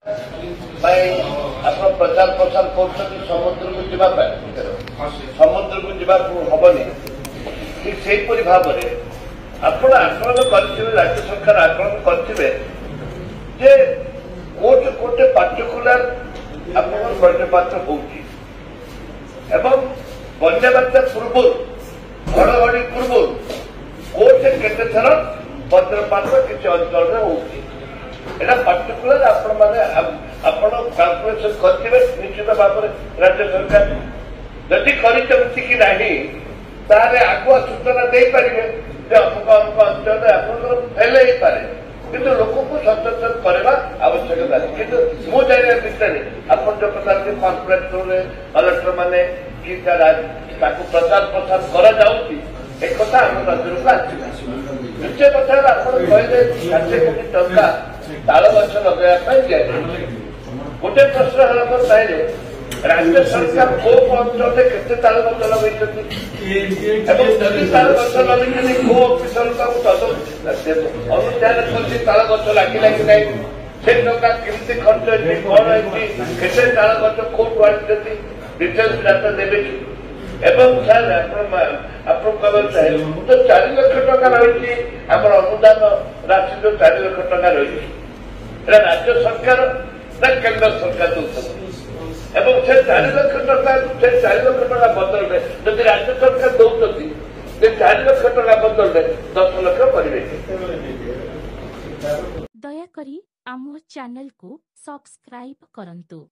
प्रचार प्रसार कर समुद्र को जावाई समुद्र को जावाक हबनी ठीक से भाव में आपण आकलन करेंगे राज्य सरकार आकलन करेंगे कोटे कोटे पार्टिकुलर वज्रपात हो बन्या बात्या पूर्व घड़घड़ी पूर्व कोटे केते थर वज्रपात किसी अंचल होगा पार्टिकुलर आपण कैलकुलेसन करेंगे निश्चित भाव में राज्य सरकार जदि कि नहीं तारे आगुआ सूचना दे पारे अमुक अमुक अंचल आपंकर फेल हो पारे किंतु लोक को सचेतन करवा आवश्यकता है किंतु मु जाना भितर आप जो प्रकार के कॉन्फ्रेंस कलेक्टर मैंने कि प्रचार प्रसार करा एक कथा आम राज्य को आसला द्वितीय कथा आप कहले 60 कोटी टंका ताल गछ लगे गोटे प्रश्न है राज्य सरकार को अंचल केते ताल गछ लगे ताल गछ लगे को अफिसर अनुधान कर ताल गछ लगे कि नहीं से टंका केमती खर्च होती कौन होती केते ताल गछ कोर्ट आनी डिटेल्स डाटा देवे एवं सर आप चाहे तो 4 लाख टका रही आम अनुदान राशि जो 4 लाख टका रही राज्य सरकार ना केंद्र सरकार एवं से 4 लाख टका से 4 लाख टका बदल में जब राज्य सरकार दौरान 4 लाख टका बदल में 10 लाख करेंगे। दयाकरी आम चैनल को सब्सक्राइब करंतु।